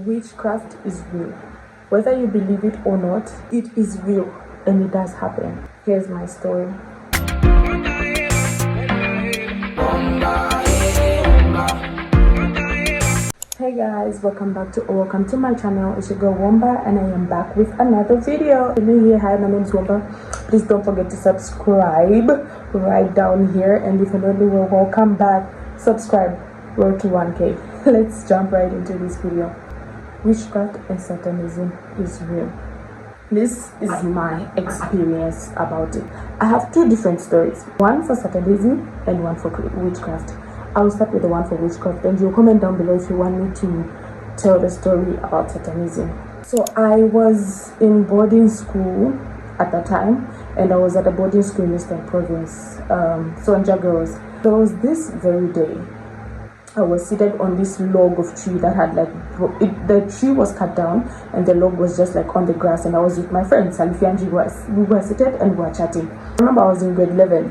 Witchcraft is real. Whether you believe it or not, it is real and it does happen. Here's my story. Hey guys, welcome to my channel. It's your girl Wamba and I am back with another video. If you're new here, hi, my name is Wamba. Please don't forget to subscribe right down here, and if you're not new, welcome back. Subscribe. Road to 1K. Let's jump right into this video. Witchcraft and Satanism is real. This is my experience about it. I have two different stories, one for Satanism and one for witchcraft. I'll start with the one for witchcraft, and you'll comment down below if you want me to tell the story about Satanism. So I was in boarding school at that time, and I was at a boarding school in Eastern Province, so in Jagos. There was this very day, I was seated on this log of tree that had the tree was cut down and the log was just like on the grass, and I was with my friend Salifia and we were seated and we were chatting. I remember I was in grade 11.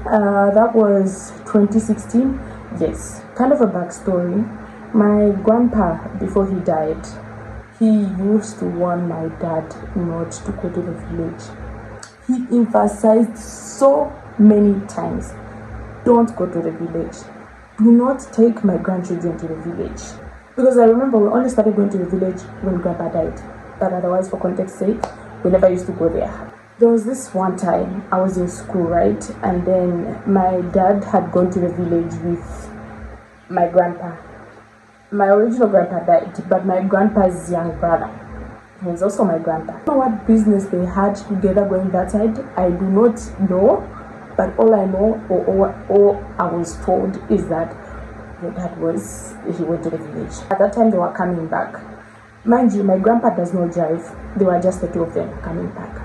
That was 2016. Yes, kind of a backstory. My grandpa, before he died, he used to warn my dad not to go to the village. He emphasized so many times, don't go to the village. Do not take my grandchildren to the village. Because I remember we only started going to the village when Grandpa died. But otherwise, for context's sake, we never used to go there. There was this one time I was in school, right? And then my dad had gone to the village with my grandpa. My original grandpa died, but my grandpa's young brother, he's also my grandpa. I don't know what business they had together going that side. I do not know. But all I know, or I was told, is that he went to the village. At that time, they were coming back. Mind you, my grandpa does not drive. They were just the two of them coming back.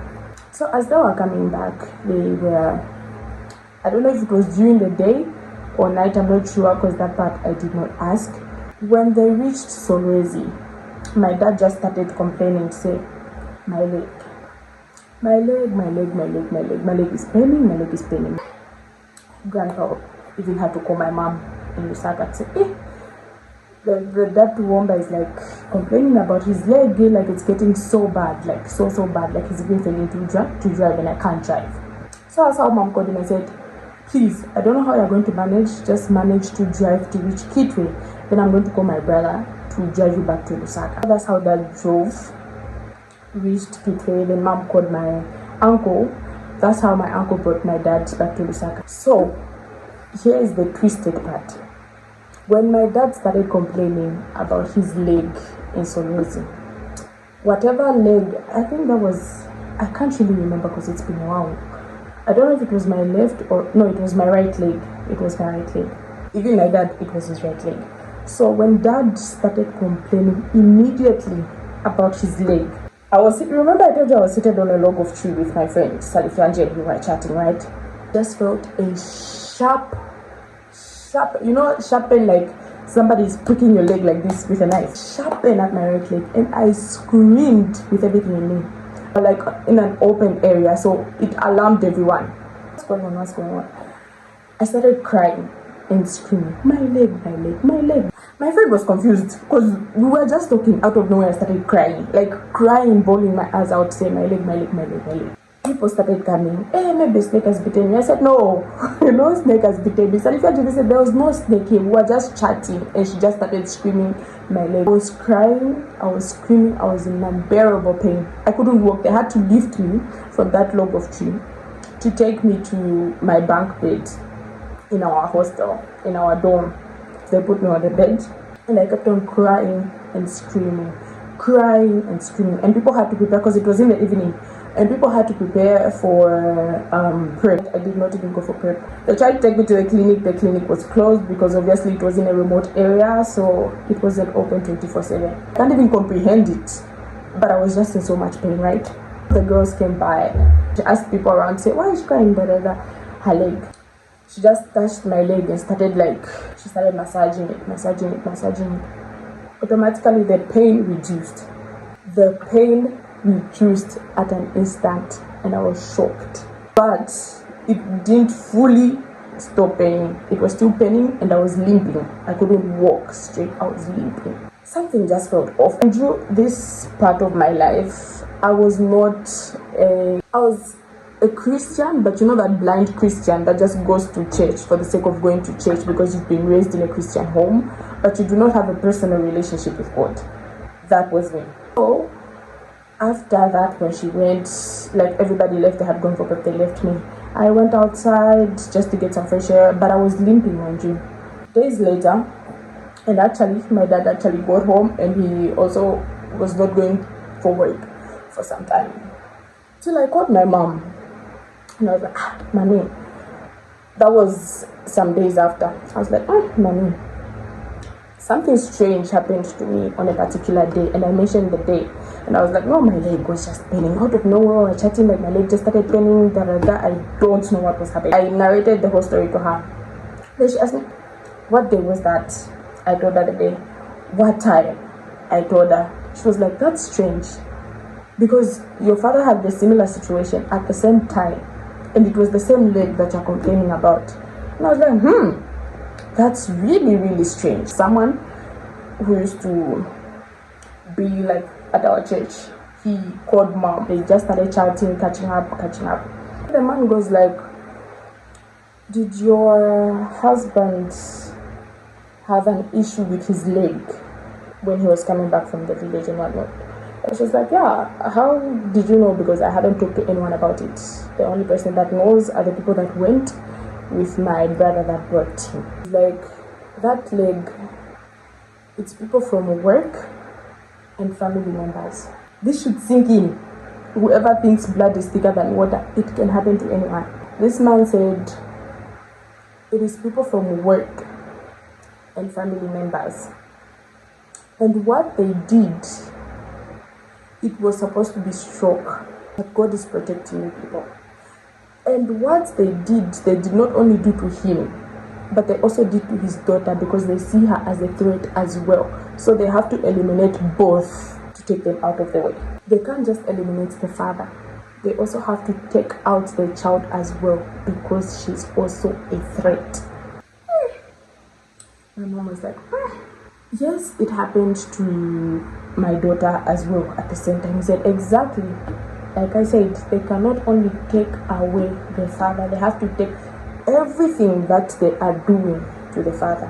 So as they were coming back, they were, I don't know if it was during the day or night, I'm not sure, because that part I did not ask. When they reached Solwezi, my dad just started complaining, say, my leg is paining. Grandpa even had to call my mom in Lusaka and say, that Wamba is like complaining about his leg, like it's getting so bad, like so bad, like he's even failing to drive and I can't drive. So I saw mom called him and said, please, I don't know how you're going to manage, just manage to drive to reach Kitwe, then I'm going to call my brother to drive you back to Lusaka. That's how dad drove, reached Kitwe, then mom called my uncle. That's how my uncle brought my dad back to Lusaka. So here is the twisted part. When my dad started complaining about his leg in Solwezi, whatever leg, I think that was, I can't really remember because it's been a while. I don't know if it was my left or no, it was my right leg. It was my right leg. Even like that, it was his right leg. So when dad started complaining immediately about his leg, remember I told you I was seated on a log of tree with my friend Salifia and we were chatting, right? Just felt a sharp, sharpen, like somebody's pricking your leg like this with a knife. Sharpen at my right leg, and I screamed with everything in me, like in an open area, so it alarmed everyone. What's going on? I started crying and screaming, my leg. My friend was confused because we were just talking. Out of nowhere, I started crying, bawling my eyes out, saying my leg. People started coming. Hey, maybe snake has bitten me. I said, no, no snake has bitten me. Salifia said there was no snake here. We were just chatting, and she just started screaming my leg. I was crying, I was screaming, I was in unbearable pain. I couldn't walk. They had to lift me from that log of tree to take me to my bunk bed in our hostel, in our dorm. They put me on the bed, and I kept on crying and screaming, and people had to prepare because it was in the evening, and people had to prepare for prep. I did not even go for prep. They tried to take me to the clinic. The clinic was closed because obviously it was in a remote area, so it wasn't open 24/7. I can't even comprehend it, but I was just in so much pain, right? The girls came by, she asked people around, say, why is she crying? Her leg. She just touched my leg and started massaging it. Automatically, the pain reduced. At an instant, and I was shocked. But it didn't fully stop paining. It was still paining, and I was limping. I couldn't walk straight. I was limping. something just felt off. And through this part of my life, I was a Christian, but you know that blind Christian that just goes to church for the sake of going to church because you've been raised in a Christian home, but you do not have a personal relationship with God. That was me. So after that, when she went, like everybody left, they had gone for birthday, left me. I went outside just to get some fresh air, but I was limping, mind you. Days later, and actually my dad actually got home, and he also was not going for work for some time. Till I called my mom, and I was like, Mommy. That was some days after. I was like, Mommy, something strange happened to me on a particular day. And I mentioned the day, and I was like, no, my leg was just paining out of nowhere. I was chatting, like my leg just started paining. I don't know what was happening. I narrated the whole story to her. Then she asked me, what day was that? I told her the day. What time? I told her. She was like, that's strange, because your father had the similar situation at the same time, and it was the same leg that you're complaining about. And I was like, that's really, really strange. Someone who used to be like at our church, he called mom. They just started chatting, catching up. The man goes like, did your husband have an issue with his leg when he was coming back from the village and whatnot? And she's like, yeah, how did you know? Because I haven't talked to anyone about it. The only person that knows are the people that went with my brother that brought him. Like, that leg, it's people from work and family members. This should sink in. Whoever thinks blood is thicker than water, it can happen to anyone. This man said it is people from work and family members. And what they did, it was supposed to be stroke, but God is protecting you people. And what they did not only do to him, but they also did to his daughter, because they see her as a threat as well. So they have to eliminate both to take them out of the way. They can't just eliminate the father. They also have to take out the child as well, because she's also a threat. My mom was like, yes, it happened to my daughter as well at the same time. He said, exactly. Like I said, they cannot only take away the father, they have to take everything that they are doing to the father.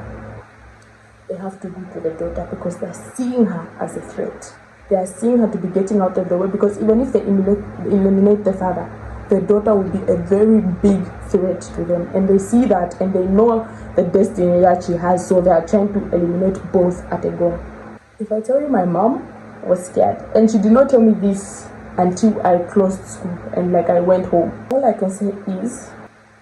They have to do to the daughter, because they're seeing her as a threat. They are seeing her to be getting out of the way, because even if they eliminate the father, the daughter will be a very big threat to them. And they see that, and they know the destiny that she has, so they are trying to eliminate both at a go. If I tell you, my mom was scared, and she did not tell me this until I closed school and like I went home. All I can say is,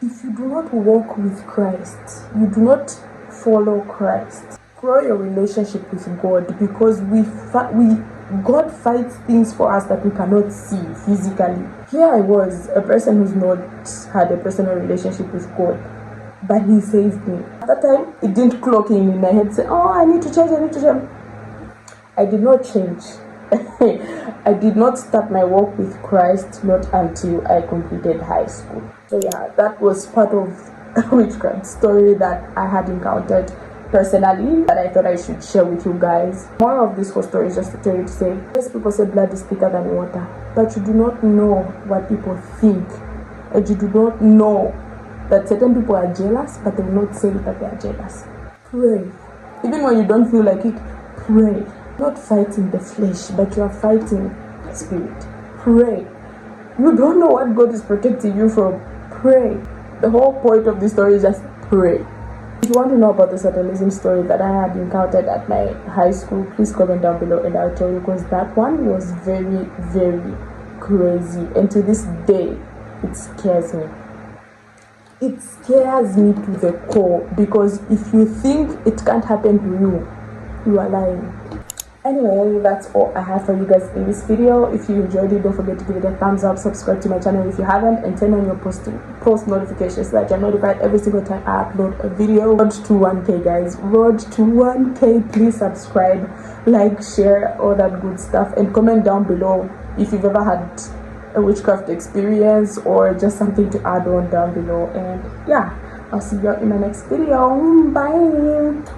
if you do not walk with Christ, you do not follow Christ, grow your relationship with God, because God fights things for us that we cannot see physically. Here I was, a person who's not had a personal relationship with God, but he saved me. At that time, it didn't clock in my head, say, oh, I need to change. I did not change. I did not start my walk with Christ not until I completed high school. So yeah, that was part of a witchcraft story that I had encountered personally, that I thought I should share with you guys. More of this whole story is just to tell you to say, yes, people say blood is thicker than water, but you do not know what people think, and you do not know that certain people are jealous, but they will not say that they are jealous. Pray. Even when you don't feel like it, pray. Not fighting the flesh, but you are fighting the spirit. Pray. You don't know what God is protecting you from. Pray. The whole point of this story is just pray. If you want to know about the satanism story that I had encountered at my high school, please comment down below and I'll tell you, because that one was very, very crazy. And to this day, it scares me. It scares me to the core, because if you think it can't happen to you, you are lying. Anyway, that's all I have for you guys in this video. If you enjoyed it, don't forget to give it a thumbs up, subscribe to my channel if you haven't, and turn on your post notifications so that you're notified every single time I upload a video. Road to 1K, guys. Road to 1K. Please subscribe, like, share, all that good stuff, and comment down below if you've ever had a witchcraft experience or just something to add on down below. And yeah, I'll see you in my next video. Bye.